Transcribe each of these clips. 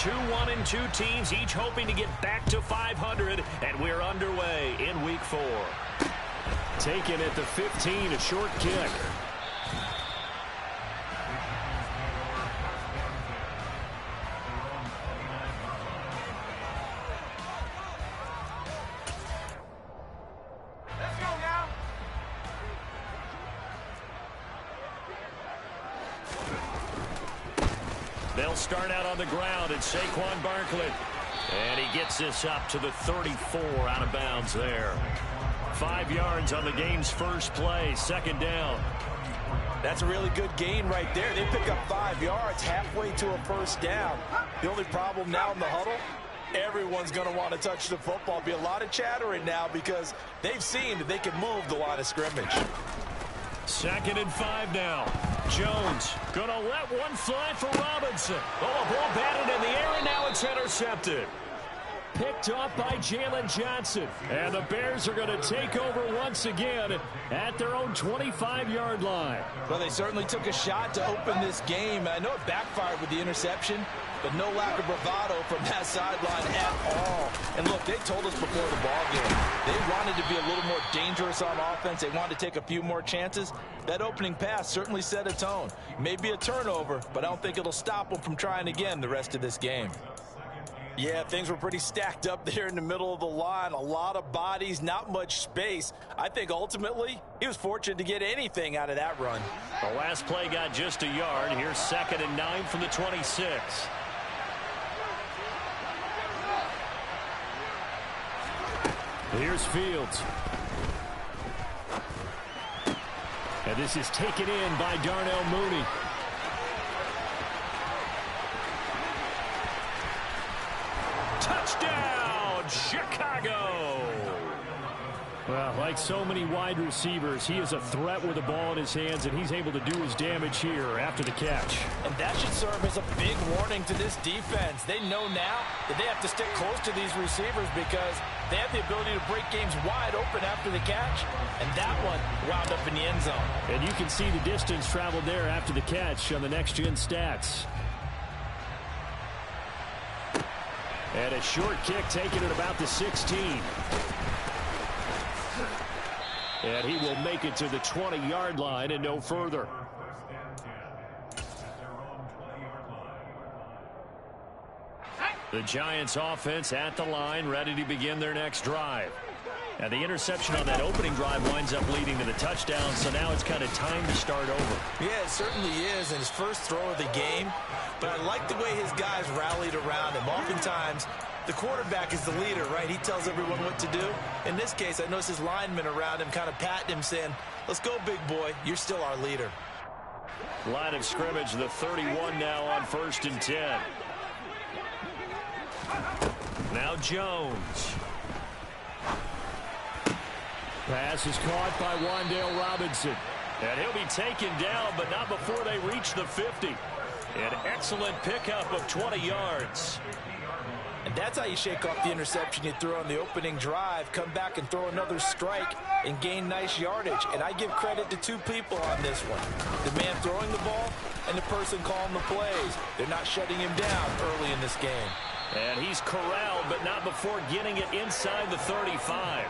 Two 1-2 teams, each hoping to get back to 500, and we're underway in Week 4. Taken at the 15, a short kick. They'll start out on the ground, and Saquon Barkley. And he gets this up to the 34, out of bounds there. 5 yards on the game's first play, second down. That's a really good gain right there. They pick up 5 yards halfway to a first down. The only problem now in the huddle, everyone's going to want to touch the football. Be a lot of chattering now because they've seen that they can move the line of scrimmage. 2nd and 5 now. Jones gonna let one fly for Robinson. Oh, a ball batted in the air, and now it's intercepted. Picked off by Jalen Johnson. And the Bears are going to take over once again at their own 25-yard line. Well, they certainly took a shot to open this game. I know it backfired with the interception, but no lack of bravado from that sideline at all. And look, they told us before the ball game, they wanted to be a little more dangerous on offense. They wanted to take a few more chances. That opening pass certainly set a tone. Maybe a turnover, but I don't think it'll stop them from trying again the rest of this game. Yeah, things were pretty stacked up there in the middle of the line. A lot of bodies, not much space. I think ultimately he was fortunate to get anything out of that run. The last play got just a yard. Here's 2nd and 9 from the 26. Here's Fields. And this is taken in by Darnell Mooney. Touchdown, Chicago! Well, like so many wide receivers, he is a threat with the ball in his hands, and he's able to do his damage here after the catch. And that should serve as a big warning to this defense. They know now that they have to stick close to these receivers because they have the ability to break games wide open after the catch, and that one wound up in the end zone. And you can see the distance traveled there after the catch on the next-gen stats. And a short kick taken at about the 16. And he will make it to the 20-yard line and no further. The Giants offense at the line, ready to begin their next drive. And the interception on that opening drive winds up leading to the touchdown, so now it's kind of time to start over. Yeah, it certainly is, and his first throw of the game. But I like the way his guys rallied around him. Oftentimes, the quarterback is the leader, right? He tells everyone what to do. In this case, I noticed his linemen around him kind of patting him, saying, let's go, big boy. You're still our leader. Line of scrimmage, the 31 now on 1st and 10. Now Jones. Pass is caught by Wan'Dale Robinson. And he'll be taken down, but not before they reach the 50. An excellent pickup of 20 yards. And that's how you shake off the interception you threw on the opening drive, come back and throw another strike and gain nice yardage. And I give credit to two people on this one. The man throwing the ball and the person calling the plays. They're not shutting him down early in this game. And he's corralled, but not before getting it inside the 35.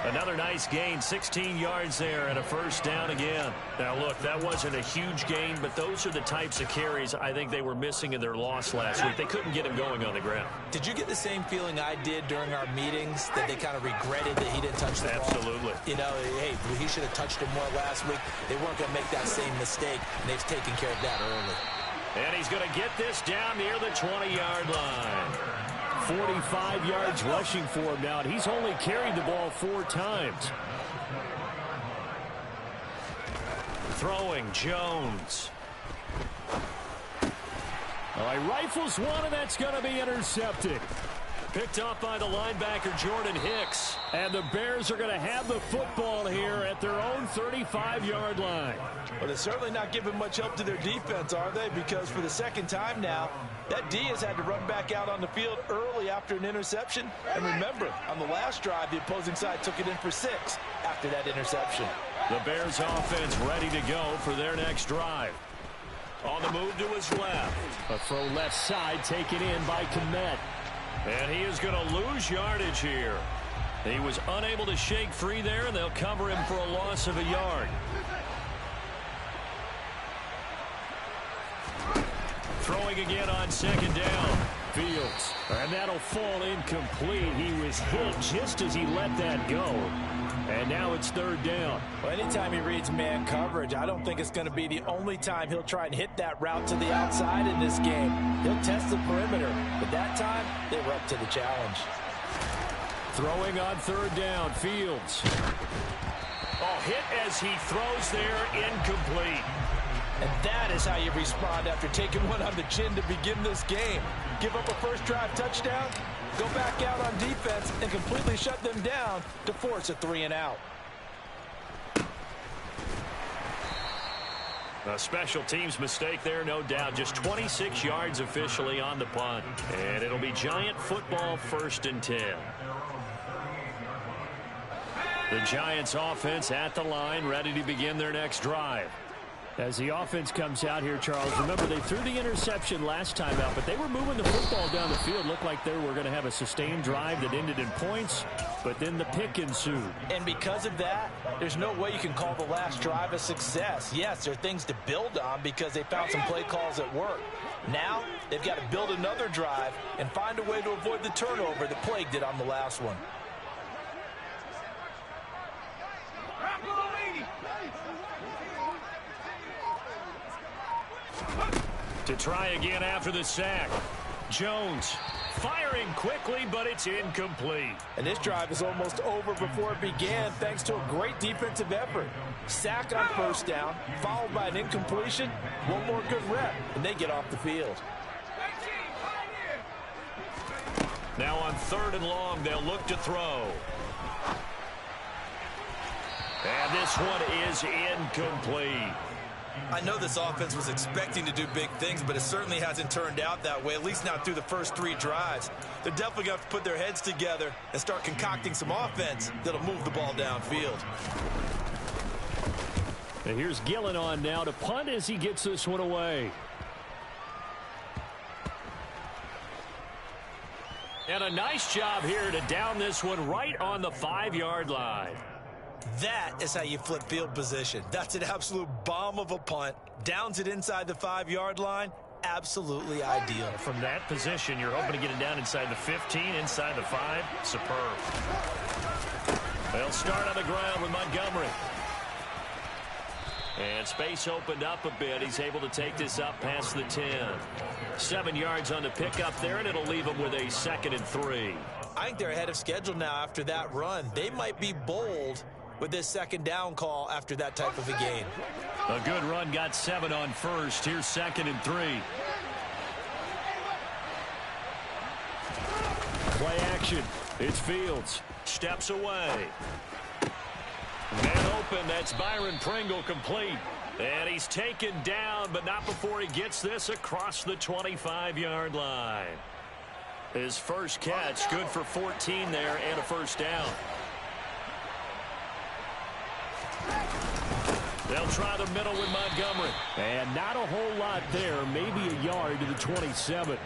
Another nice gain, 16 yards there and a first down again. Now, look, that wasn't a huge gain, but those are the types of carries I think they were missing in their loss last week. They couldn't get him going on the ground. Did you get the same feeling I did during our meetings, that they kind of regretted that he didn't touch the ball? Absolutely. You know, hey, he should have touched him more last week. They weren't going to make that same mistake, and they've taken care of that early. And he's going to get this down near the 20-yard line. 45 yards rushing for him now, and he's only carried the ball 4 times. Throwing, Jones. All right, rifles one, and that's going to be intercepted. Picked off by the linebacker, Jordan Hicks. And the Bears are going to have the football here at their own 35-yard line. Well, they're certainly not giving much help to their defense, are they? Because for the second time now, that D has had to run back out on the field early after an interception. And remember, on the last drive, the opposing side took it in for 6 after that interception. The Bears offense ready to go for their next drive. On the move to his left. A throw left side taken in by Kmet. And he is going to lose yardage here. He was unable to shake free there, and they'll cover him for a loss of a yard. Throwing again on second down. Fields. And that'll fall incomplete. He was hit just as he let that go. And now it's third down. Well, anytime he reads man coverage, I don't think it's going to be the only time he'll try and hit that route to the outside in this game. He'll test the perimeter, but that time they were up to the challenge. Throwing on third down, Fields. Oh, hit as he throws there, incomplete. And that is how you respond after taking one on the chin to begin this game. Give up a first drive touchdown, go back out on defense, and completely shut them down to force a 3-and-out. A special teams mistake there, no doubt. Just 26 yards officially on the punt. And it'll be Giant football, 1st and 10. The Giants offense at the line, ready to begin their next drive. As the offense comes out here, Charles, remember they threw the interception last time out, but they were moving the football down the field. Looked like they were going to have a sustained drive that ended in points, but then the pick ensued. And because of that, there's no way you can call the last drive a success. Yes, there are things to build on because they found some play calls that work. Now, they've got to build another drive and find a way to avoid the turnover that plagued it on the last one. To try again after the sack. Jones firing quickly, but it's incomplete. And this drive is almost over before it began thanks to a great defensive effort. Sack on first down, followed by an incompletion. One more good rep, and they get off the field. Now on 3rd and long, they'll look to throw. And this one is incomplete. I know this offense was expecting to do big things, but it certainly hasn't turned out that way, at least not through the first 3 drives. They're definitely going to have to put their heads together and start concocting some offense that'll move the ball downfield. And here's Gillen on now to punt as he gets this one away. And a nice job here to down this one right on the 5-yard line. That is how you flip field position. That's an absolute bomb of a punt. Downs it inside the 5-yard line. Absolutely ideal. From that position, you're hoping to get it down inside the 15, inside the 5. Superb. They'll start on the ground with Montgomery. And space opened up a bit. He's able to take this up past the 10. 7 yards on the pickup there, and it'll leave him with a 2nd and 3. I think they're ahead of schedule now after that run. They might be bold with this 2nd down call after that type of a game. A good run, got 7 on first. Here's 2nd and 3. Play action. It's Fields. Steps away. And open. That's Byron Pringle complete. And he's taken down, but not before he gets this across the 25-yard line. His first catch, good for 14 there and a first down. They'll try the middle with Montgomery. And not a whole lot there, maybe a yard to the 27.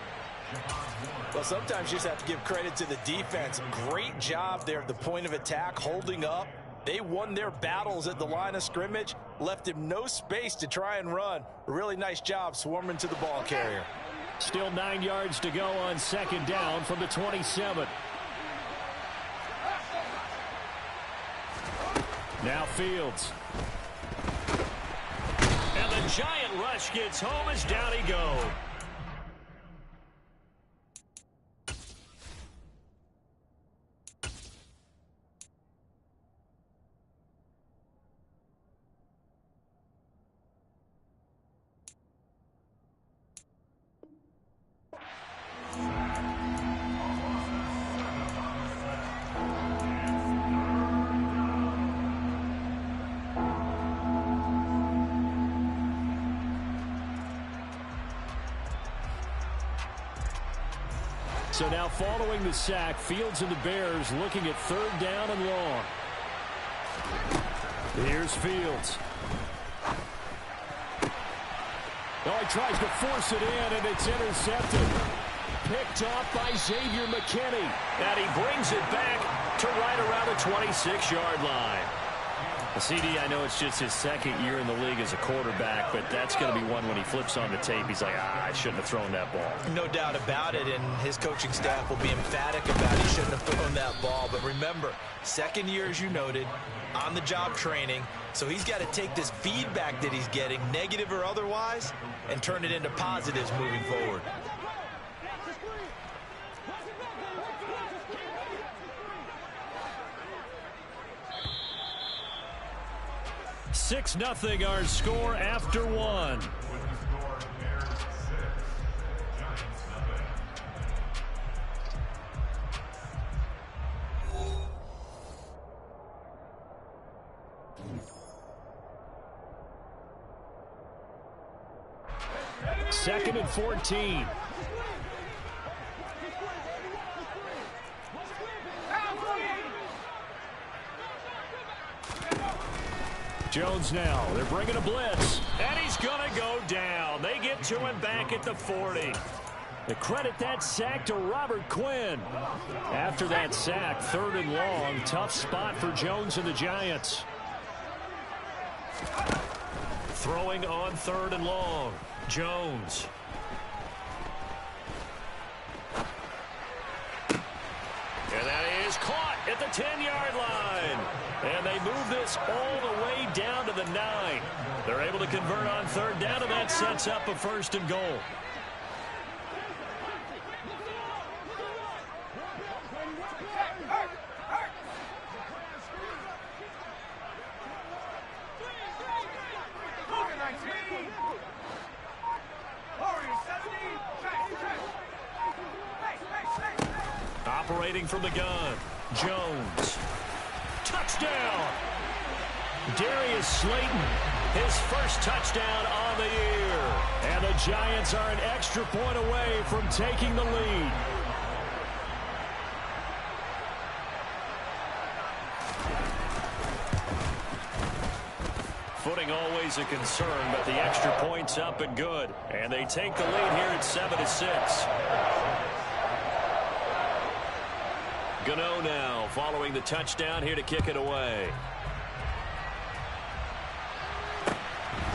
Well, sometimes you just have to give credit to the defense. Great job there at the point of attack, holding up. They won their battles at the line of scrimmage, left him no space to try and run. A really nice job swarming to the ball carrier. Still 9 yards to go on 2nd down from the 27. Now Fields. And the giant rush gets home as down he goes. So now following the sack, Fields and the Bears looking at 3rd down and long. Here's Fields. Oh, he tries to force it in, and it's intercepted. Picked off by Xavier McKinney. And he brings it back to right around the 26-yard line. CD, I know it's just his second year in the league as a quarterback, but that's going to be one when he flips on the tape. He's like, I shouldn't have thrown that ball. No doubt about it, and his coaching staff will be emphatic about he shouldn't have thrown that ball. But remember, second year, as you noted, on-the-job training, so he's got to take this feedback that he's getting, negative or otherwise, and turn it into positives moving forward. 6-0 our score after one. Second and 14. Jones now. They're bringing a blitz. And he's going to go down. They get to him back at the 40. They credit that sack to Robert Quinn. After that sack, 3rd and long. Tough spot for Jones and the Giants. Throwing on 3rd and long. Jones. And that is caught at the 10-yard line. And they move this all the way down to the 9. They're able to convert on 3rd down, and that sets up a 1st and goal. Operating from the gun, Jones. Touchdown! Darius Slayton, his first touchdown on the year. And the Giants are an extra point away from taking the lead. Footing always a concern, but the extra point's up and good. And they take the lead here at 7-6. Gano now following the touchdown here to kick it away.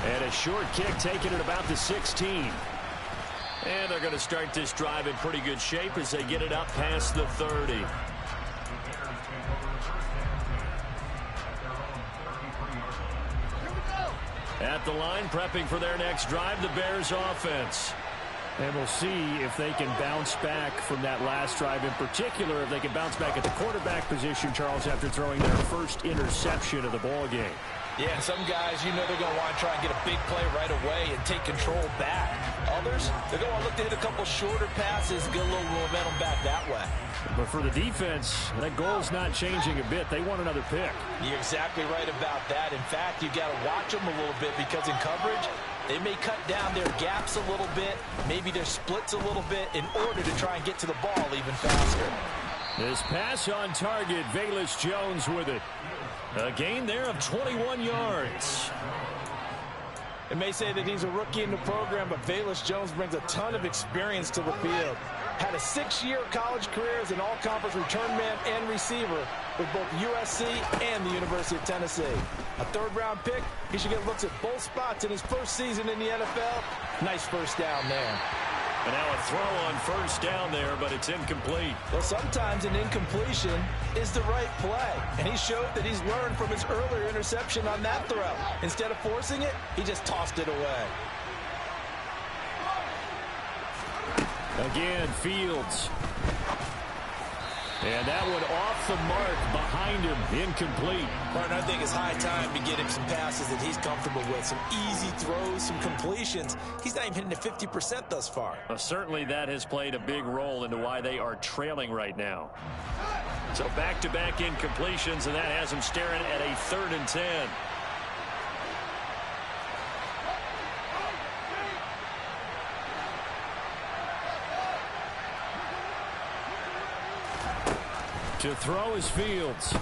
And a short kick taken at about the 16. And they're going to start this drive in pretty good shape as they get it up past the 30. At the line, prepping for their next drive, the Bears offense. And we'll see if they can bounce back from that last drive, in particular if they can bounce back at the quarterback position, Charles, after throwing their first interception of the ball game. Yeah, some guys, you know they're going to want to try and get a big play right away and take control back. Others, they're going to want to look to hit a couple shorter passes, get a little momentum back that way. But for the defense, that goal's not changing a bit. They want another pick. You're exactly right about that. In fact, you've got to watch them a little bit because in coverage, they may cut down their gaps a little bit, maybe their splits a little bit in order to try and get to the ball even faster. This pass on target, Velus Jones with it. A gain there of 21 yards. It may say that he's a rookie in the program, but Velus Jones brings a ton of experience to the field. Had a 6-year college career as an all-conference return man and receiver with both USC and the University of Tennessee. A 3rd-round pick, he should get looks at both spots in his first season in the NFL. Nice first down there. And now a throw on 1st down there, but it's incomplete. Well, sometimes an incompletion is the right play. And he showed that he's learned from his earlier interception on that throw. Instead of forcing it, he just tossed it away. Again, Fields. And that one off the mark behind him, incomplete. Martin, I think it's high time to get him some passes that he's comfortable with. Some easy throws, some completions. He's not even hitting at 50% thus far. Certainly that has played a big role into why they are trailing right now. So back-to-back incompletions, and that has him staring at a 3rd and 10. To throw is Fields.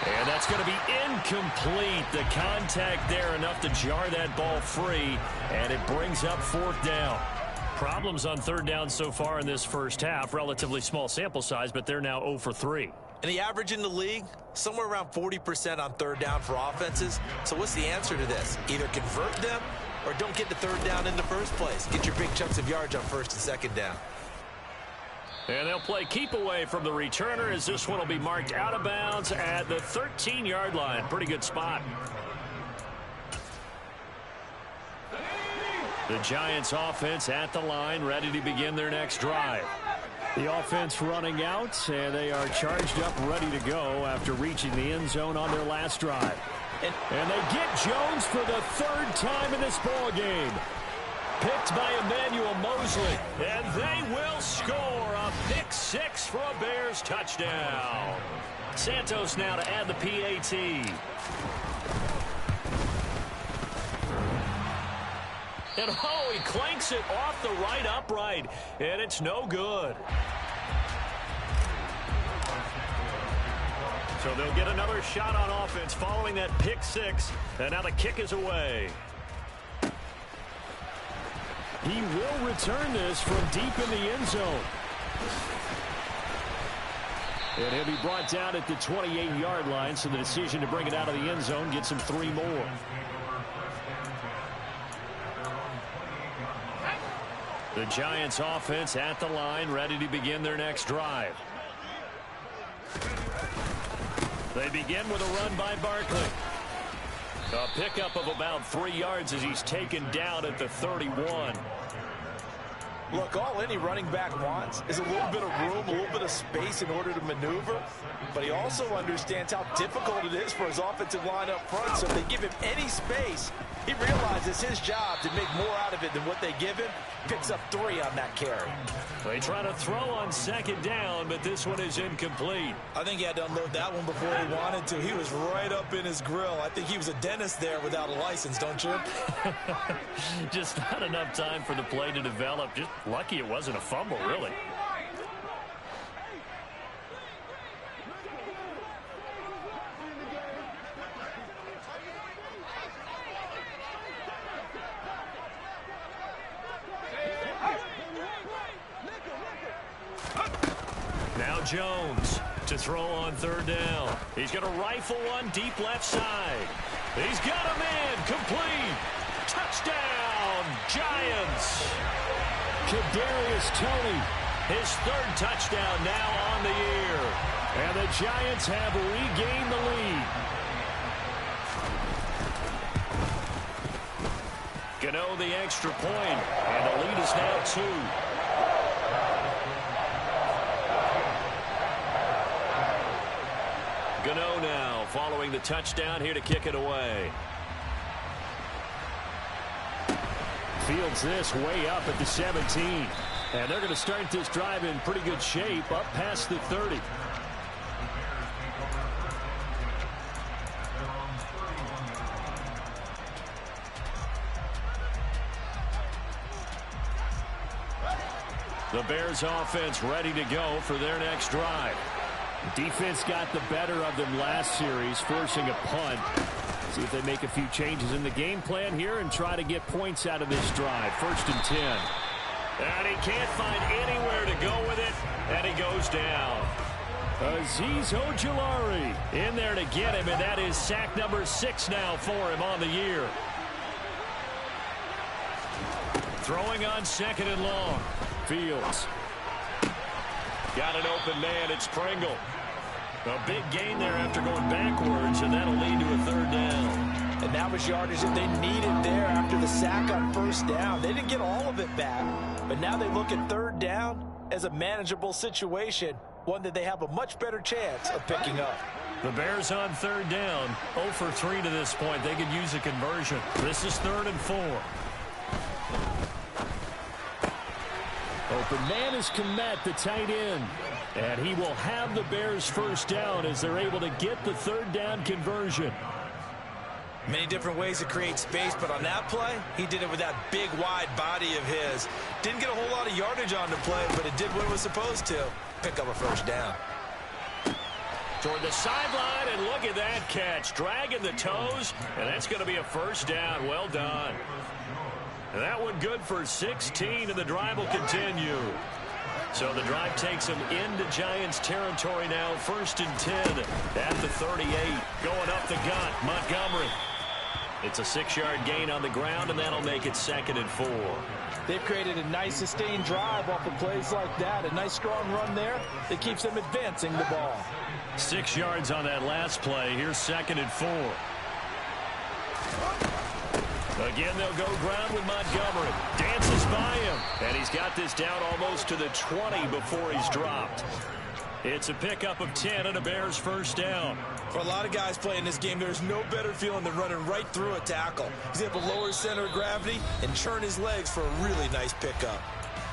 And That's going to be incomplete. The contact there enough to jar that ball free, and it brings up 4th down. Problems on 3rd down so far in this first half. Relatively small sample size, but they're now 0 for 3. And the average in the league, somewhere around 40% on 3rd down for offenses. So what's the answer to this? Either convert them or don't get the 3rd down in the first place. Get your big chunks of yards on 1st and 2nd down. And they'll play keep away from the returner as this one will be marked out of bounds at the 13-yard line. Pretty good spot. The Giants offense at the line, ready to begin their next drive. The offense running out, and they are charged up, ready to go after reaching the end zone on their last drive. And they get Jones for the 3rd time in this ball game. Picked by Emmanuel Mosley, and they will score a pick 6 for a Bears touchdown. Santos now to add the PAT. And oh, he clanks it off the right upright, and it's no good. So they'll get another shot on offense following that pick 6, and now the kick is away. He will return this from deep in the end zone. And he'll be brought down at the 28-yard line, so the decision to bring it out of the end zone gets him 3 more. The Giants offense at the line, ready to begin their next drive. They begin with a run by Barkley. A pickup of about 3 yards as he's taken down at the 31. Look, all any running back wants is a little bit of room, a little bit of space in order to maneuver. But he also understands how difficult it is for his offensive line up front. So if they give him any space, he realizes his job to make more out of it than what they give him. Picks up 3 on that carry. They try to throw on 2nd down, but this one is incomplete. I think he had to unload that one before he wanted to. He was right up in his grill. I think he was a dentist there without a license, don't you? Just not enough time for the play to develop. Just lucky it wasn't a fumble, really. Jones to throw on 3rd down. He's going to rifle one deep left side. He's got a man complete. Touchdown, Giants. Kadarius Toney, his 3rd touchdown now on the year. And the Giants have regained the lead. Gano the extra point, and the lead is now 2. Gano now following the touchdown here to kick it away. Fields this way up at the 17. And they're going to start this drive in pretty good shape up past the 30. The Bears offense ready to go for their next drive. Defense got the better of them last series, forcing a punt. See if they make a few changes in the game plan here and try to get points out of this drive. 1st and 10. And he can't find anywhere to go with it, and he goes down. Azeez Ojulari in there to get him, and that is sack number 6 now for him on the year. Throwing on 2nd and long. Fields. Got an open man. It's Pringle. A big gain there after going backwards, and that'll lead to a 3rd down. And that was yardage that they needed there after the sack on 1st down. They didn't get all of it back, but now they look at 3rd down as a manageable situation, one that they have a much better chance of picking up. The Bears on 3rd down, 0 for 3 to this point. They could use a conversion. This is 3rd and 4. Open man is Kmet, the tight end. And he will have the Bears 1st down as they're able to get the 3rd down conversion. Many different ways to create space, but on that play, he did it with that big, wide body of his. Didn't get a whole lot of yardage on the play, but it did what it was supposed to. Pick up a 1st down. toward the sideline, and look at that catch. Dragging the toes, and that's going to be a first down. Well done. And that one good for 16, and the drive will continue. So the drive takes them into Giants territory now. 1st and 10 at the 38. Going up the gut, Montgomery. It's a 6-yard gain on the ground, and that'll make it 2nd and 4. They've created a nice sustained drive off of plays like that. A nice strong run there that keeps them advancing the ball. 6 yards on that last play. Here's 2nd and 4. Again, they'll go ground with Montgomery. Dances by him. And he's got this down almost to the 20 before he's dropped. It's a pickup of 10 and a Bears first down. For a lot of guys playing this game, there's no better feeling than running right through a tackle. He's able to lower his center of gravity and churn his legs for a really nice pickup.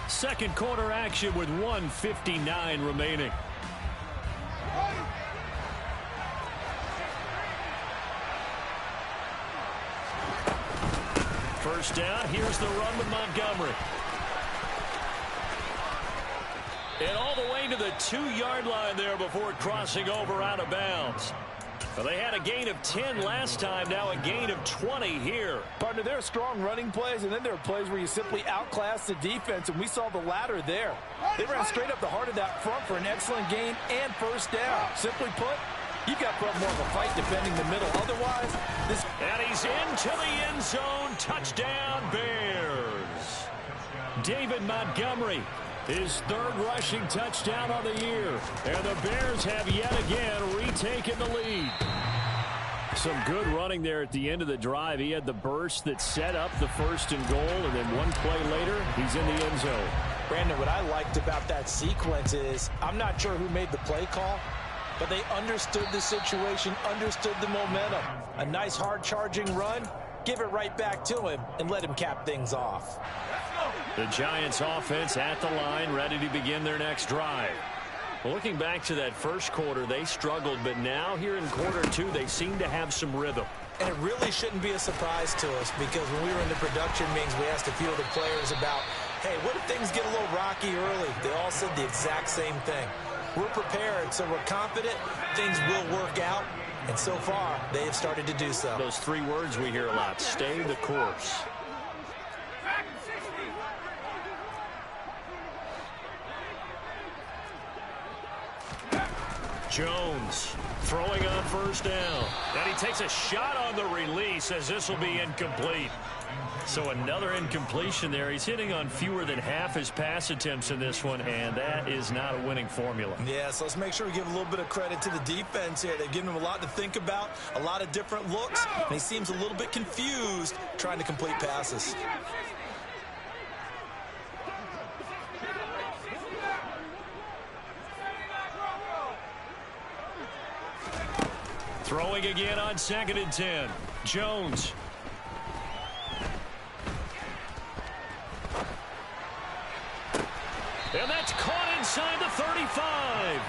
Second quarter action with 1:59 remaining. First down, here's the run with Montgomery. And all the way to the 2-yard line there before crossing over out of bounds. Well, they had a gain of 10 last time, now a gain of 20 here. Partner, there are strong running plays, and then there are plays where you simply outclass the defense, and we saw the latter there. They ran straight up the heart of that front for an excellent gain and first down. Simply put, you've got to put more of a fight defending the middle. Otherwise, this... And he's into the end zone. Touchdown, Bears. David Montgomery, his 3rd rushing touchdown on the year. And the Bears have yet again retaken the lead. Some good running there at the end of the drive. He had the burst that set up the 1st and goal, and then one play later, he's in the end zone. Brandon, what I liked about that sequence is I'm not sure who made the play call, but they understood the situation, understood the momentum. A nice hard-charging run, give it right back to him, and let him cap things off. The Giants offense at the line, ready to begin their next drive. Well, looking back to that first quarter, they struggled, but now here in quarter 2, they seem to have some rhythm. And it really shouldn't be a surprise to us, because when we were in the production meetings, we asked a few of the players about, hey, what if things get a little rocky early? They all said the exact same thing. We're prepared, so we're confident things will work out. And so far, they have started to do so. Those 3 words we hear a lot, stay the course. Jones throwing on first down. And he takes a shot on the release as this will be incomplete. So another incompletion there. He's hitting on fewer than half his pass attempts in this one, and that is not a winning formula. Yeah, so let's make sure we give a little bit of credit to the defense here. They've given him a lot to think about, a lot of different looks, and he seems a little bit confused trying to complete passes. Throwing again on 2nd and 10. Jones. And that's caught inside the 35.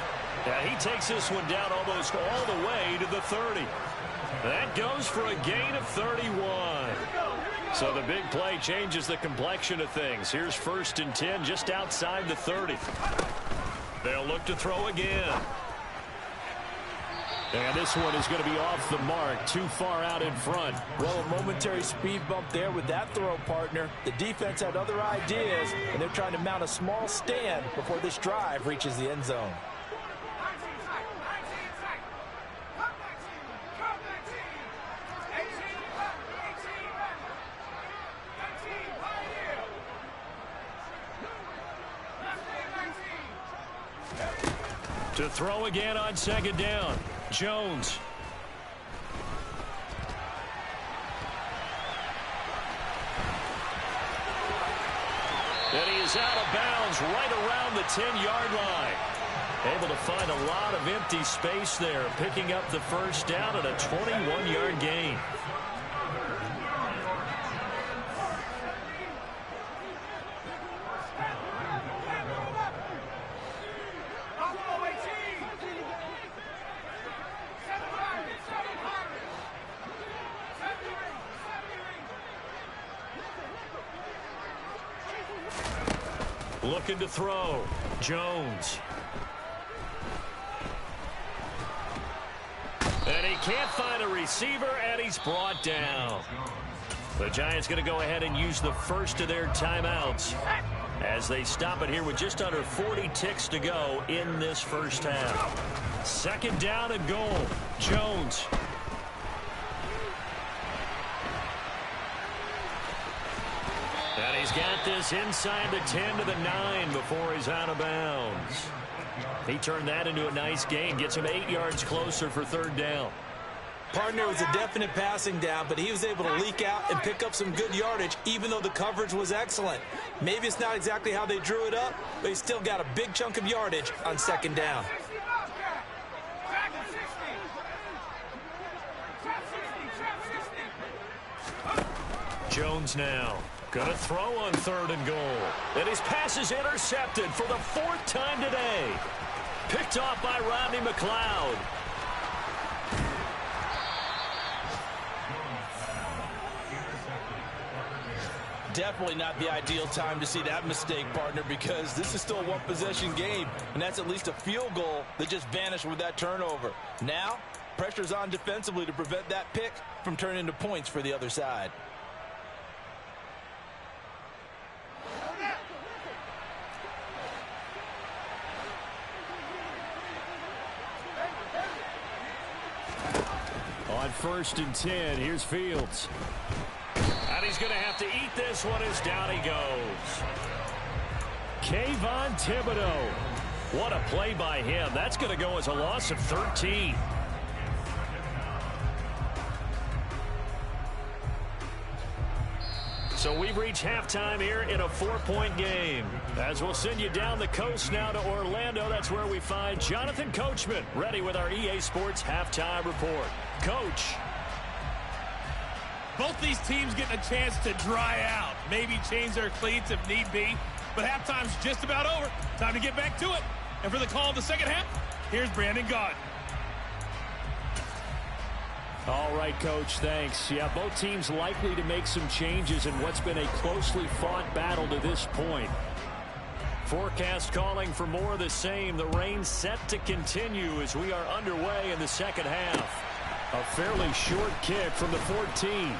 Yeah, he takes this one down almost all the way to the 30. That goes for a gain of 31. So the big play changes the complexion of things. Here's 1st and 10 just outside the 30. They'll look to throw again. And this one is going to be off the mark, too far out in front. Well, a momentary speed bump there with that throw, partner. The defense had other ideas, and they're trying to mount a small stand before this drive reaches the end zone. To throw again on 2nd down. Jones. And he is out of bounds right around the 10-yard line. Able to find a lot of empty space there, picking up the first down at a 21-yard gain. Looking to throw. Jones. And he can't find a receiver, and he's brought down. The Giants going to go ahead and use the first of their timeouts as they stop it here with just under 40 ticks to go in this first half. Second down and goal. Jones. And he's got this inside the 10 to the 9 before he's out of bounds. He turned that into a nice gain, gets him 8 yards closer for third down. Partner, was a definite passing down, but he was able to leak out and pick up some good yardage, even though the coverage was excellent. Maybe it's not exactly how they drew it up, but he still got a big chunk of yardage on second down. Jones now. Gonna throw on third and goal. And his pass is intercepted for the 4th time today. Picked off by Rodney McLeod. Definitely not the ideal time to see that mistake, partner, because this is still a one-possession game, and that's at least a field goal that just vanished with that turnover. Now, pressure's on defensively to prevent that pick from turning into points for the other side. On 1st and 10, here's Fields. And he's going to have to eat this one as down he goes. Kayvon Thibodeaux. What a play by him. That's going to go as a loss of 13. So we've reached halftime here in a 4-point game. As we'll send you down the coast now to Orlando, that's where we find Jonathan Coachman, ready with our EA Sports Halftime Report. Coach. Both these teams getting a chance to dry out, maybe change their cleats if need be, but halftime's just about over. Time to get back to it. And for the call of the second half, here's Brandon Gaudin. All right, Coach, thanks. Yeah, both teams likely to make some changes in what's been a closely fought battle to this point. Forecast calling for more of the same. The rain set to continue as we are underway in the second half. A fairly short kick from the 14.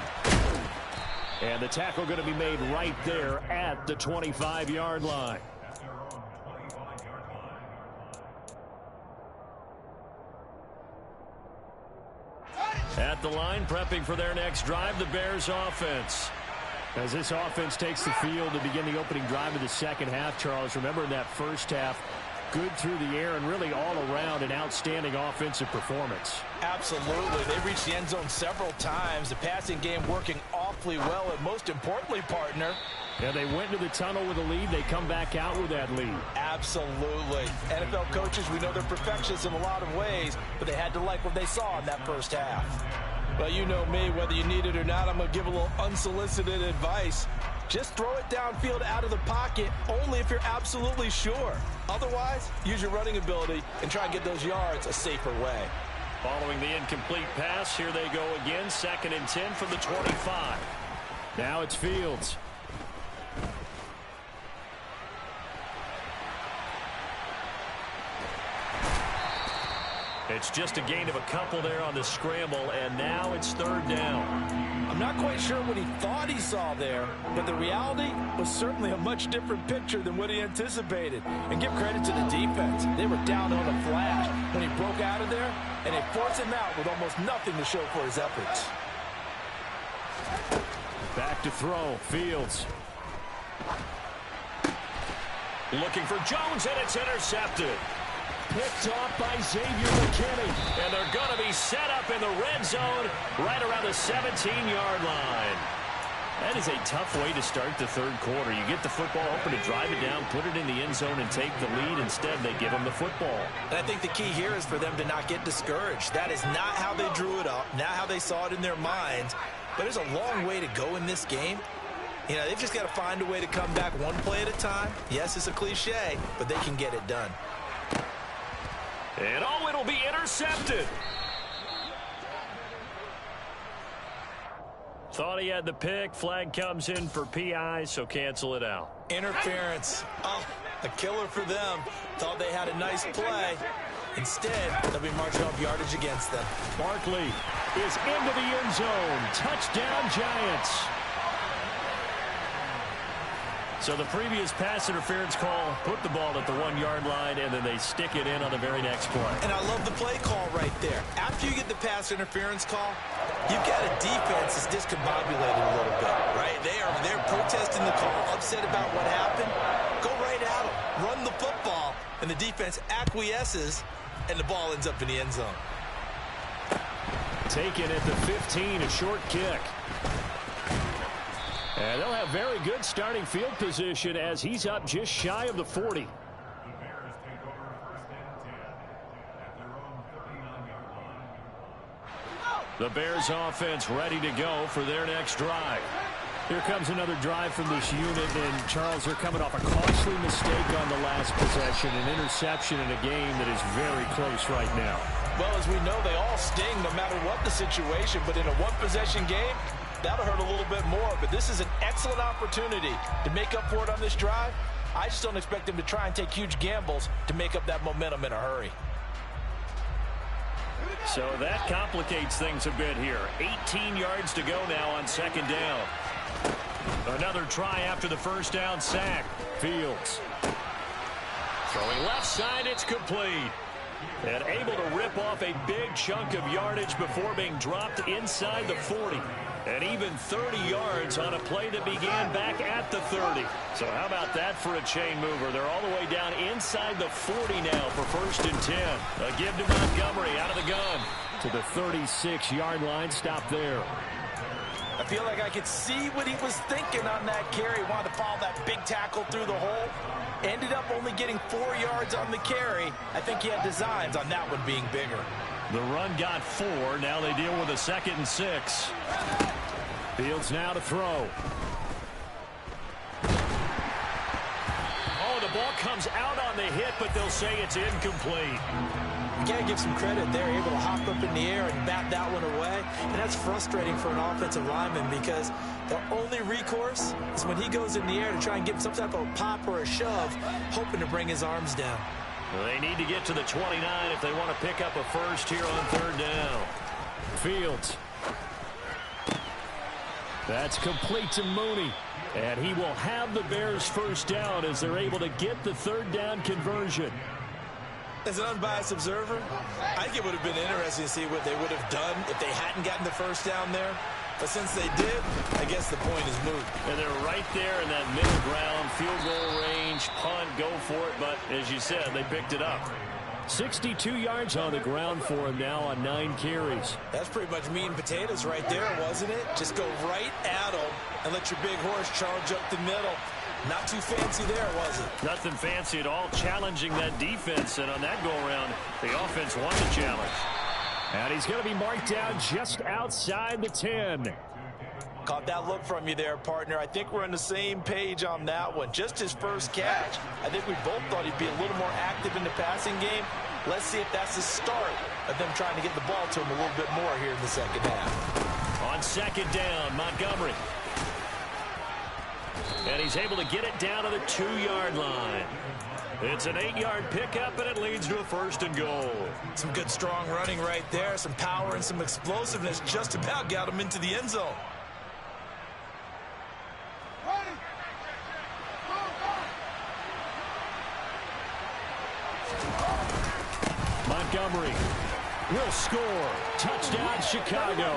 And the tackle going to be made right there at the 25-yard line. At the line, prepping for their next drive, the Bears offense. As this offense takes the field to begin the opening drive of the second half, Charles, remember in that first half, good through the air and really all around an outstanding offensive performance. Absolutely. They reached the end zone several times. The passing game working awfully well, and most importantly, partner, yeah, they went into the tunnel with a lead. They come back out with that lead. Absolutely. NFL coaches, we know they're perfectionists in a lot of ways, but they had to like what they saw in that first half. Well, you know me, whether you need it or not, I'm going to give a little unsolicited advice. Just throw it downfield out of the pocket only if you're absolutely sure. Otherwise, use your running ability and try and get those yards a safer way. Following the incomplete pass, here they go again. 2nd and 10 from the 25. Now it's Fields. It's just a gain of a couple there on the scramble, and now it's 3rd down. I'm not quite sure what he thought he saw there, but the reality was certainly a much different picture than what he anticipated. And give credit to the defense. They were down on the flash when he broke out of there, and they forced him out with almost nothing to show for his efforts. Back to throw, Fields. Looking for Jones, and it's intercepted. Picked off by Xavier McKinney. And they're going to be set up in the red zone right around the 17-yard line. That is a tough way to start the third quarter. You get the football open to drive it down, put it in the end zone, and take the lead. Instead, they give them the football. And I think the key here is for them to not get discouraged. That is not how they drew it up, not how they saw it in their minds. But there's a long way to go in this game. You know, they've just got to find a way to come back one play at a time. Yes, it's a cliche, but they can get it done. And oh, it'll be intercepted. Thought he had the pick. Flag comes in for PI, so cancel it out. Interference. Oh, a killer for them. Thought they had a nice play. Instead, they'll be marching off yardage against them. Barkley is into the end zone. Touchdown, Giants. So the previous pass interference call put the ball at the 1-yard line, and then they stick it in on the very next play. And I love the play call right there. After you get the pass interference call, you've got a defense that's discombobulated a little bit, right? They're protesting the call, upset about what happened. Go right at them. Run the football, and the defense acquiesces, and the ball ends up in the end zone. Taken at the 15, a short kick. And they'll have very good starting field position as he's up just shy of the 40. The Bears offense ready to go for their next drive. Here comes another drive from this unit, and Charles, they're coming off a costly mistake on the last possession, an interception in a game that is very close right now. Well, as we know, they all sting no matter what the situation, but in a one-possession game, that'll hurt a little bit more. But this is an excellent opportunity to make up for it on this drive. I just don't expect them to try and take huge gambles to make up that momentum in a hurry. So that complicates things a bit here. 18 yards to go now on second down. Another try after the first down sack. Fields. Throwing left side, it's complete. And able to rip off a big chunk of yardage before being dropped inside the 40. And even 30 yards on a play that began back at the 30. So how about that for a chain mover? They're all the way down inside the 40 now for 1st and 10. A give to Montgomery out of the gun. To the 36-yard line. Stop there. I feel like I could see what he was thinking on that carry. He wanted to follow that big tackle through the hole. Ended up only getting 4 yards on the carry. I think he had designs on that one being bigger. The run got 4. Now they deal with a 2nd and 6. Fields now to throw. Oh, the ball comes out on the hit, but they'll say it's incomplete. You got to give some credit. They're able to hop up in the air and bat that one away. And that's frustrating for an offensive lineman because their only recourse is when he goes in the air to try and give some type of pop or a shove, hoping to bring his arms down. Well, they need to get to the 29 if they want to pick up a first here on 3rd down. Fields. That's complete to Mooney. And he will have the Bears first down as they're able to get the 3rd down conversion. As an unbiased observer, I think it would have been interesting to see what they would have done if they hadn't gotten the first down there. But since they did, I guess the point is moot. And they're right there in that middle ground, field goal range, punt, go for it. But as you said, they picked it up. 62 yards on the ground for him now on 9 carries. That's pretty much meat and potatoes right there, wasn't it? Just go right at them and let your big horse charge up the middle. Not too fancy there, was it? Nothing fancy at all, challenging that defense. And on that go-around, the offense won the challenge. And he's going to be marked down just outside the 10. Caught that look from you there, partner. I think we're on the same page on that one. Just his first catch. I think we both thought he'd be a little more active in the passing game. Let's see if that's the start of them trying to get the ball to him a little bit more here in the second half. On 2nd down, Montgomery. And he's able to get it down to the 2-yard line. It's an 8-yard pickup, and it leads to a 1st and goal. Some good, strong running right there. Some power and some explosiveness just about got him into the end zone. Montgomery will score. Touchdown, Chicago.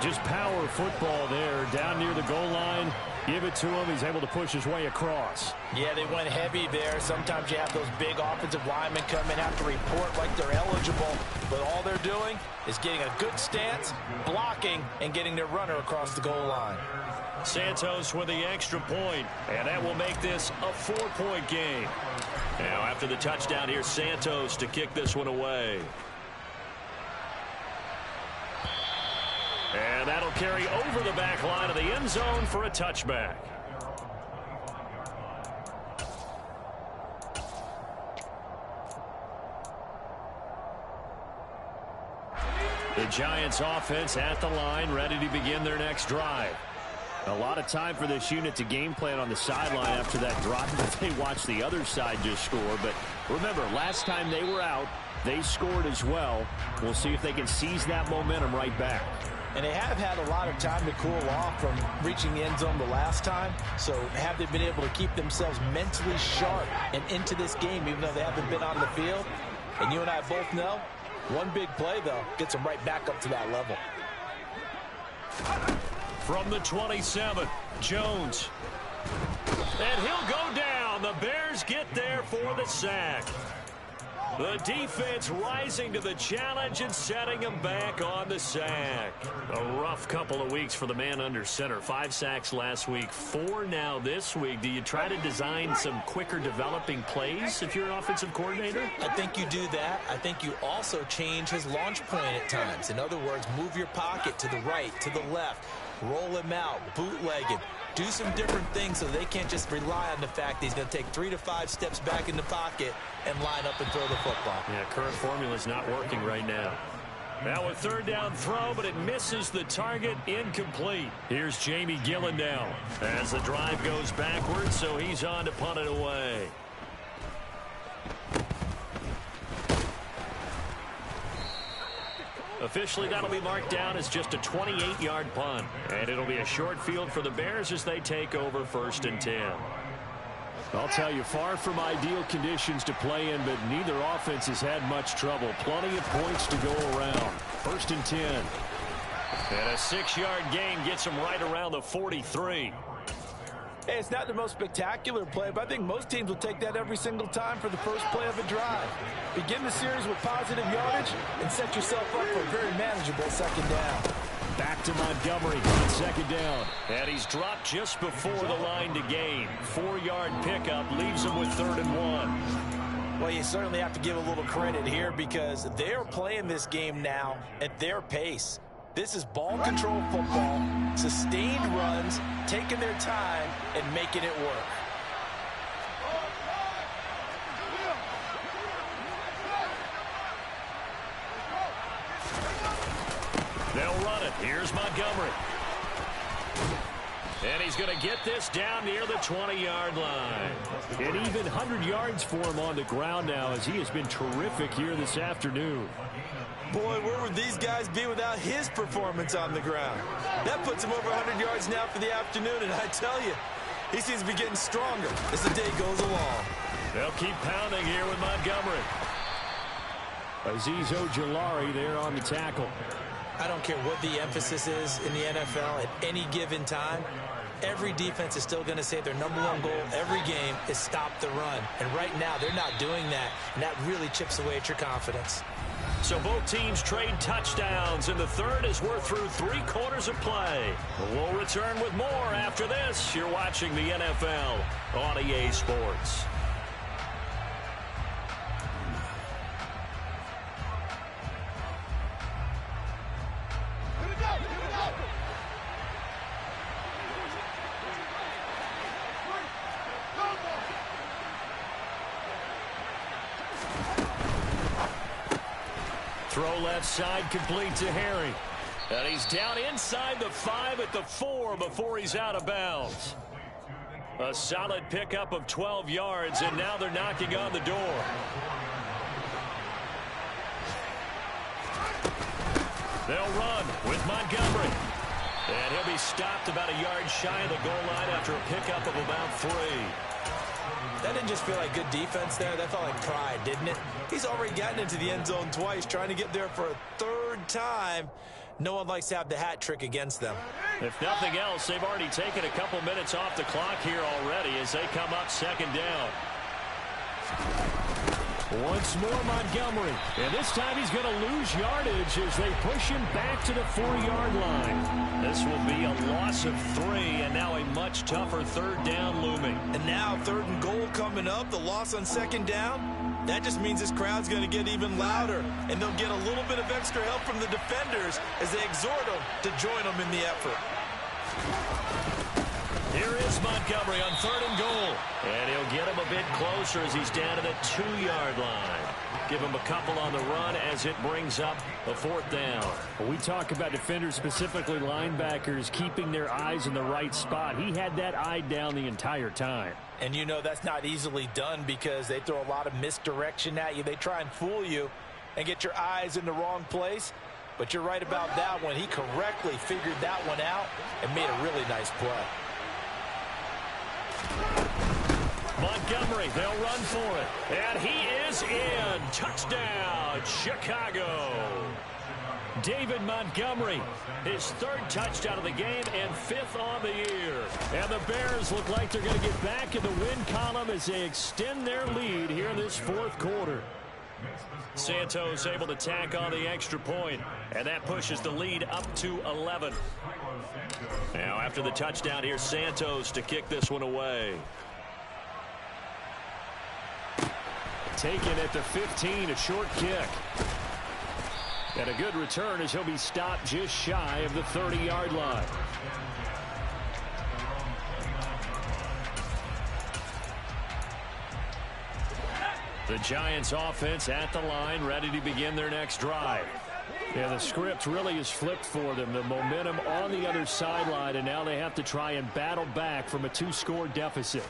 Just power football there down near the goal line. Give it to him. He's able to push his way across. Yeah, they went heavy there. Sometimes you have those big offensive linemen come in, have to report like they're eligible. But all they're doing is getting a good stance, blocking, and getting their runner across the goal line. Santos with the extra point, and that will make this a 4-point game. Now, after the touchdown, here's Santos to kick this one away. And that'll carry over the back line of the end zone for a touchback. The Giants offense at the line, ready to begin their next drive. A lot of time for this unit to game plan on the sideline after that drop. They watch the other side just score. But remember, last time they were out, they scored as well. We'll see if they can seize that momentum right back. And they have had a lot of time to cool off from reaching the end zone the last time. So have they been able to keep themselves mentally sharp and into this game, even though they haven't been on the field? And you and I both know, one big play, though, gets them right back up to that level. From the 27, Jones. And he'll go down. The Bears get there for the sack. The defense rising to the challenge and setting him back on the sack. A rough couple of weeks for the man under center. 5 sacks last week, 4 now this week. Do you try to design some quicker developing plays if you're an offensive coordinator? I think you do that. I think you also change his launch point at times. In other words, move your pocket to the right, to the left, roll him out, bootleg it. Do some different things so they can't just rely on the fact that he's going to take 3 to 5 steps back in the pocket and line up and throw the football. Yeah, current formula is not working right now. Now a third down throw, but it misses the target, incomplete. Here's Jamie Gillen now as the drive goes backwards, so he's on to punt it away. Officially, that'll be marked down as just a 28-yard punt. And it'll be a short field for the Bears as they take over 1st and 10. I'll tell you, far from ideal conditions to play in, but neither offense has had much trouble. Plenty of points to go around. 1st and 10. And a 6-yard gain gets them right around the 43. Hey, it's not the most spectacular play, but I think most teams will take that every single time for the first play of a drive. Begin the series with positive yardage and set yourself up for a very manageable 2nd down. Back to Montgomery on 2nd down. And he's dropped just before the line to gain. 4-yard pickup leaves him with 3rd and 1. Well, you certainly have to give a little credit here because they're playing this game now at their pace. This is ball control football, sustained runs, taking their time, and making it work. They'll run it. Here's Montgomery. And he's going to get this down near the 20-yard line. And even 100 yards for him on the ground now as he has been terrific here this afternoon. Boy, where would these guys be without his performance on the ground? That puts him over 100 yards now for the afternoon, and I tell you, he seems to be getting stronger as the day goes along. They'll keep pounding here with Montgomery. Azeez Ojulari there on the tackle. I don't care what the emphasis is in the NFL at any given time. Every defense is still going to say their #1 goal every game is stop the run. And right now, they're not doing that, and that really chips away at your confidence. So both teams trade touchdowns in the third as we're through 3 quarters of play. We'll return with more after this. You're watching the NFL on EA Sports. Throw left side complete to Harry. And he's down inside the 5 at the 4 before he's out of bounds. A solid pickup of 12 yards, and now they're knocking on the door. They'll run with Montgomery. And he'll be stopped about a yard shy of the goal line after a pickup of about 3. That didn't just feel like good defense there. That felt like pride, didn't it? He's already gotten into the end zone twice, trying to get there for a 3rd time. No one likes to have the hat trick against them. If nothing else, they've already taken a couple minutes off the clock here already as they come up 2nd down. Once more Montgomery. And this time he's going to lose yardage as they push him back to the 4-yard line. This will be a loss of 3, and now a much tougher 3rd down looming. And now 3rd and goal coming up, the loss on 2nd down. That just means this crowd's going to get even louder, and they'll get a little bit of extra help from the defenders as they exhort them to join them in the effort. Here is Montgomery on 3rd and goal. And he'll get him a bit closer as he's down to the 2-yard line. Give him a couple on the run as it brings up a 4th down. When we talk about defenders, specifically linebackers, keeping their eyes in the right spot. He had that eye down the entire time. And you know that's not easily done because they throw a lot of misdirection at you. They try and fool you and get your eyes in the wrong place. But you're right about that one. He correctly figured that one out and made a really nice play. Montgomery, they'll run for it. And he is in. Touchdown, Chicago. David Montgomery, his 3rd touchdown of the game and 5th on the year. And the Bears look like they're going to get back in the win column as they extend their lead here in this 4th quarter. Santos able to tack on the extra point, and that pushes the lead up to 11. Now after the touchdown, here's Santos to kick this one away. Taken at the 15, a short kick. And a good return as he'll be stopped just shy of the 30-yard line. The Giants offense at the line, ready to begin their next drive. Yeah, the script really is flipped for them. The momentum on the other sideline, and now they have to try and battle back from a 2-score deficit.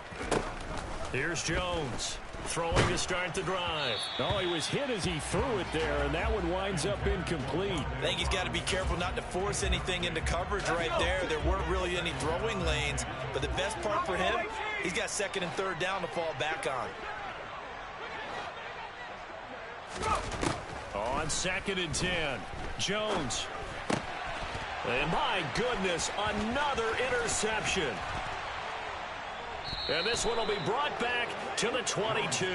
Here's Jones. Throwing to start the drive. Oh, he was hit as he threw it there, and that one winds up incomplete. I think he's got to be careful not to force anything into coverage right there. There weren't really any throwing lanes, but the best part for him, he's got 2nd and 3rd down to fall back on. On 2nd and 10, Jones. And my goodness, another interception. And this one will be brought back to the 22.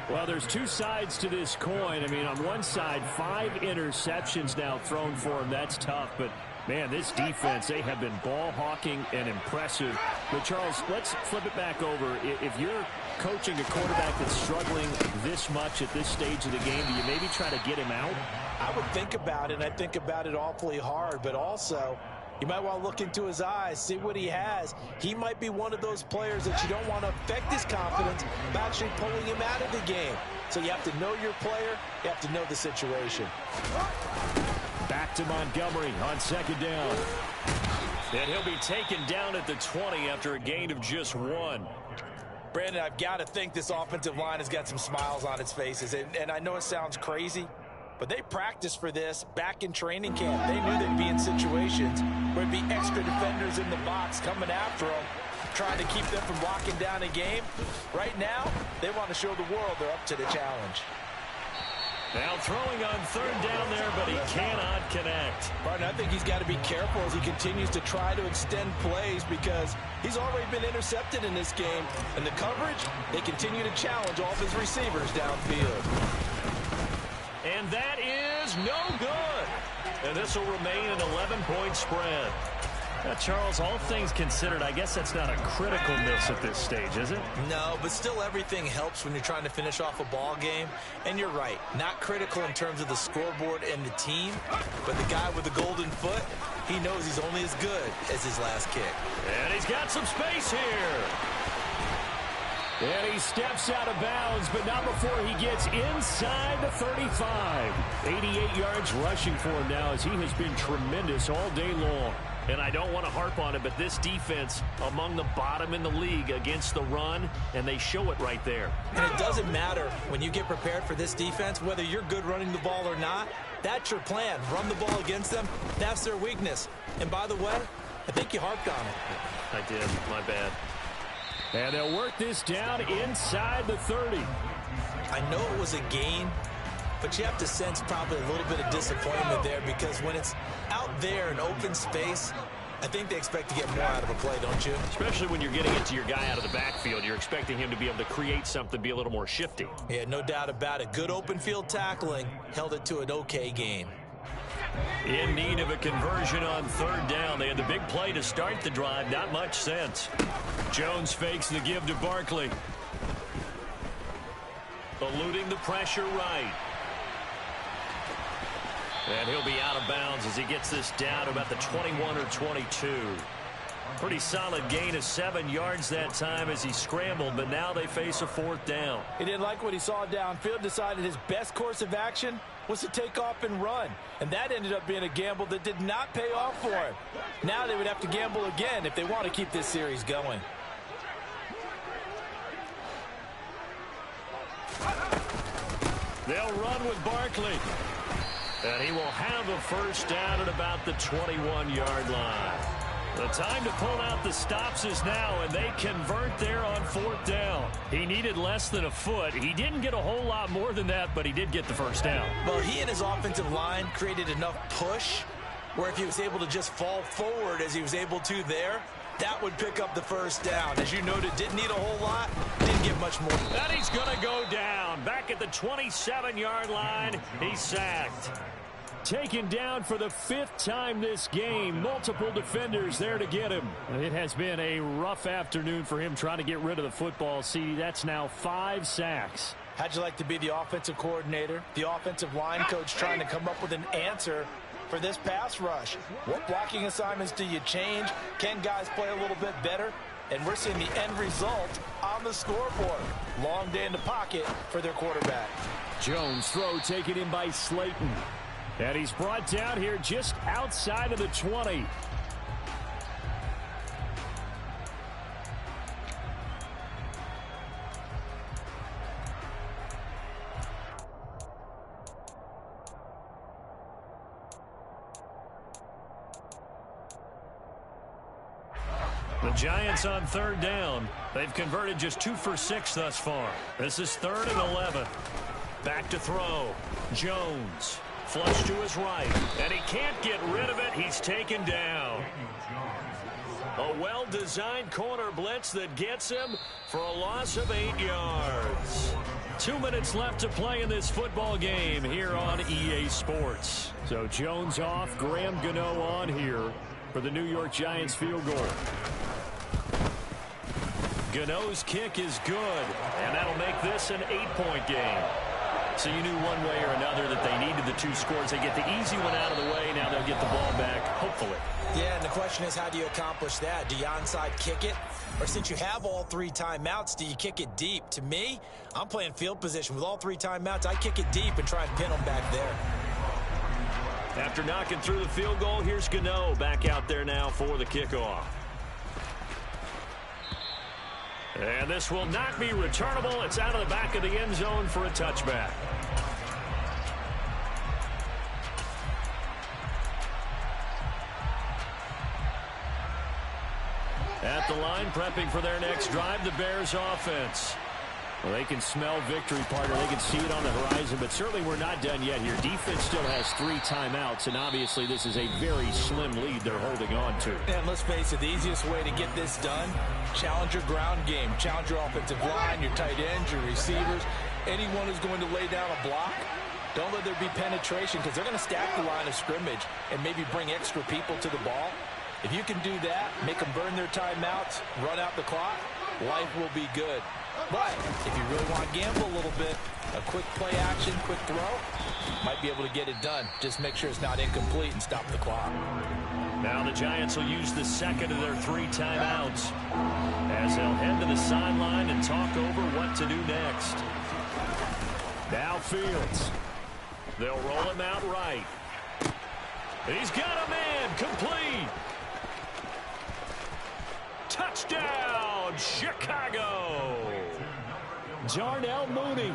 Well, there's 2 sides to this coin. I mean, on one side, 5 interceptions now thrown for him. That's tough, but man, this defense, they have been ball hawking and impressive. But Charles, let's flip it back over. If you're coaching a quarterback that's struggling this much at this stage of the game, do you maybe try to get him out? I would think about it, and I think about it awfully hard, but also you might want to look into his eyes, see what he has. He might be one of those players that you don't want to affect his confidence by actually pulling him out of the game. So you have to know your player. You have to know the situation. Back to Montgomery on 2nd down. And he'll be taken down at the 20 after a gain of just 1. Brandon, I've got to think this offensive line has got some smiles on its faces. And I know it sounds crazy, but they practiced for this back in training camp. They knew they'd be in situations where there'd be extra defenders in the box coming after them, trying to keep them from locking down a game. Right now, they want to show the world they're up to the challenge. Now throwing on 3rd down there, but he cannot connect. Martin, I think he's got to be careful as he continues to try to extend plays because he's already been intercepted in this game. And the coverage, they continue to challenge all of his receivers downfield. And that is no good. And this will remain an 11-point spread. Now, Charles, all things considered, I guess that's not a critical miss at this stage, is it? No, but still everything helps when you're trying to finish off a ball game. And you're right, not critical in terms of the scoreboard and the team, but the guy with the golden foot, he knows he's only as good as his last kick. And he's got some space here. And he steps out of bounds, but not before he gets inside the 35. 88 yards rushing for him now as he has been tremendous all day long. And I don't want to harp on it, but this defense among the bottom in the league against the run, and they show it right there. And it doesn't matter when you get prepared for this defense, whether you're good running the ball or not, that's your plan. Run the ball against them. That's their weakness. And by the way, I think you harped on it. I did. My bad. And they'll work this down inside the 30. I know it was a gain, but you have to sense probably a little bit of disappointment there because when it's out there in open space, I think they expect to get more out of a play, don't you? Especially when you're getting it to your guy out of the backfield. You're expecting him to be able to create something, be a little more shifty. Yeah, no doubt about it. Good open field tackling held it to an okay game. In need of a conversion on 3rd down. They had the big play to start the drive. Not much sense. Jones fakes the give to Barkley. Eluding the pressure right. And he'll be out of bounds as he gets this down to about the 21 or 22. Pretty solid gain of 7 yards that time as he scrambled, but now they face a 4th down. He didn't like what he saw downfield, decided his best course of action was to take off and run. And that ended up being a gamble that did not pay off for him. Now they would have to gamble again if they want to keep this series going. They'll run with Barkley. And he will have a 1st down at about the 21-yard line. The time to pull out the stops is now, and they convert there on 4th down. He needed less than a foot. He didn't get a whole lot more than that, but he did get the 1st down. Well, he and his offensive line created enough push where if he was able to just fall forward as he was able to there, that would pick up the 1st down. As you noted, didn't need a whole lot, didn't get much more. And he's going to go down. Back at the 27-yard line, he's sacked. Taken down for the 5th time this game. Multiple defenders there to get him. It has been a rough afternoon for him trying to get rid of the football. See, that's now 5 sacks. How'd you like to be the offensive coordinator, the offensive line coach trying to come up with an answer for this pass rush? What blocking assignments do you change? Can guys play a little bit better? And we're seeing the end result on the scoreboard. Long day in the pocket for their quarterback. Jones throw taken in by Slayton. And he's brought down here just outside of the 20. The Giants on 3rd down. They've converted just 2 for 6 thus far. This is 3rd and 11. Back to throw. Jones. Flush to his right, and he can't get rid of it. He's taken down. A well-designed corner blitz that gets him for a loss of 8 yards. 2 minutes left to play in this football game here on EA Sports. So Jones off, Graham Gano on here for the New York Giants field goal. Gano's kick is good, and that'll make this an 8-point game. So you knew one way or another that they needed the 2 scores. They get the easy one out of the way. Now they'll get the ball back, hopefully. Yeah, and the question is, how do you accomplish that? Do you onside kick it? Or since you have all 3 timeouts, do you kick it deep? To me, I'm playing field position. With all 3 timeouts, I kick it deep and try and pin them back there. After knocking through the field goal, here's Gano back out there now for the kickoff. And this will not be returnable. It's out of the back of the end zone for a touchback. At the line, prepping for their next drive, the Bears offense. Well, they can smell victory, partner. They can see it on the horizon, but certainly we're not done yet here. Defense still has 3 timeouts, and obviously this is a very slim lead they're holding on to. And let's face it, the easiest way to get this done, challenge your ground game. Challenge your offensive line, your tight ends, your receivers. Anyone who's going to lay down a block, don't let there be penetration because they're going to stack the line of scrimmage and maybe bring extra people to the ball. If you can do that, make them burn their timeouts, run out the clock, life will be good. But if you really want to gamble a little bit, a quick play action, quick throw, might be able to get it done. Just make sure it's not incomplete and stop the clock. Now the Giants will use the second of their 3 timeouts as they'll head to the sideline and talk over what to do next. Now Fields. They'll roll him out right. He's got a man complete. Touchdown, Chicago. Darnell Mooney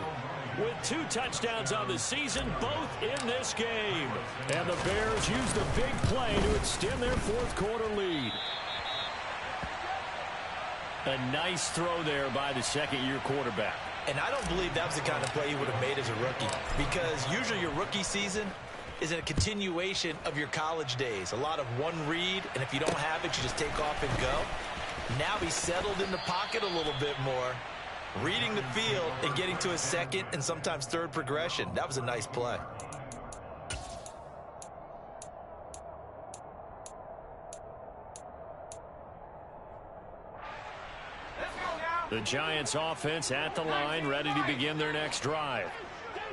with 2 touchdowns on the season, both in this game. And the Bears use the big play to extend their 4th quarter lead. A nice throw there by the 2nd-year quarterback. And I don't believe that was the kind of play he would have made as a rookie, because usually your rookie season is a continuation of your college days. A lot of one read, and if you don't have it, you just take off and go. Now he's settled in the pocket a little bit more, reading the field and getting to his 2nd and sometimes 3rd progression. That was a nice play. The Giants offense at the line, ready to begin their next drive.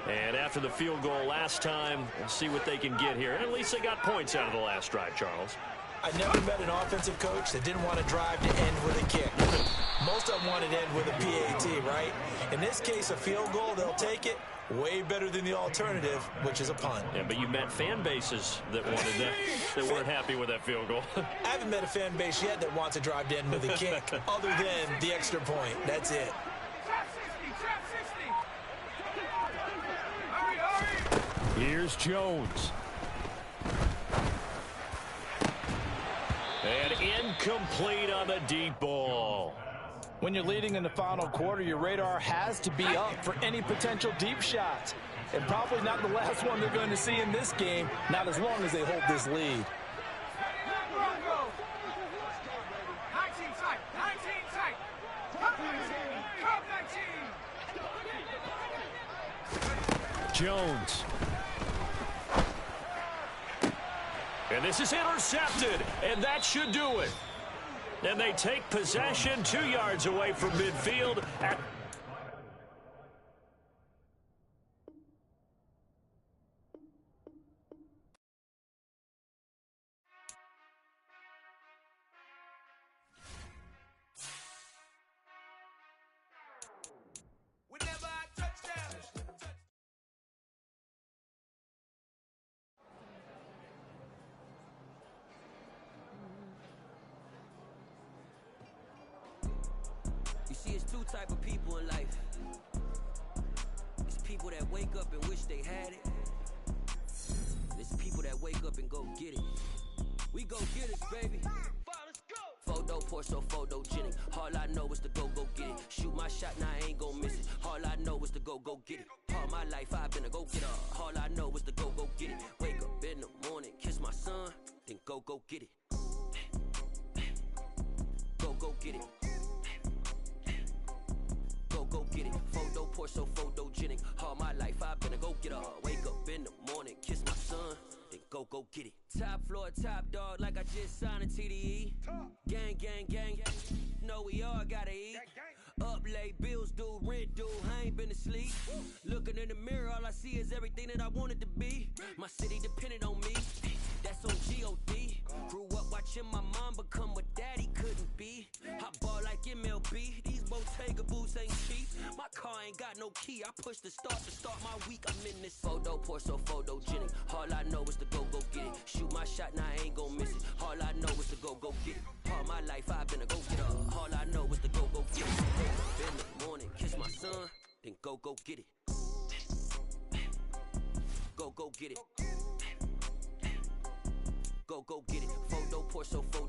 And after the field goal last time, we'll see what they can get here. And at least they got points out of the last drive, Charles. I never met an offensive coach that didn't want to drive to end with a kick. Most of them wanted to end with a PAT, right? In this case, a field goal, they'll take it. Way better than the alternative, which is a punt. Yeah, but you met fan bases that wanted that weren't happy with that field goal. I haven't met a fan base yet that wants to drive to end with a kick, other than the extra point. That's it. Here's Jones. And incomplete on the deep ball. When you're leading in the final quarter, your radar has to be up for any potential deep shots. And probably not the last one they're going to see in this game, not as long as they hold this lead. Jones. And this is intercepted, and that should do it. And they take possession 2 yards away from midfield. You see, it's two type of people in life. It's people that wake up and wish they had it. It's people that wake up and go get it. We go get it, baby. Photo poor, so photogenic. All I know is to go get it. Shoot my shot, now I ain't gon' miss it. All I know is to go get it. All my life I've been a go-getter. All I know is to go get it. Wake up in the morning, kiss my son, then go get it. Go get it. Go get it. Photo poor, so photogenic. All my life I've been a go-getter. Wake up in the morning, kiss my son, then go get it. Top floor, top dog, like I just signed a TDE. Gang, gang, gang. Know we all gotta eat. Up late, bills due, rent due, I ain't been asleep. Looking in the mirror, all I see is everything that I wanted to be. My city depended on me. That's on G.O.D. Grew up watching my mom become what daddy couldn't be. I ball like MLB. These Bottega boots ain't cheap. My car ain't got no key. I push the start to start my week. I'm in this photo poor, so photogenic. All I know is to go get it. Shoot my shot, now I ain't gon' miss it. All I know is to go get it. All my life I've been a go-getter. All I know is to go get it. Wake up in the morning, kiss my son, then go get it. Go get it. Go get it. Photo poor, so photo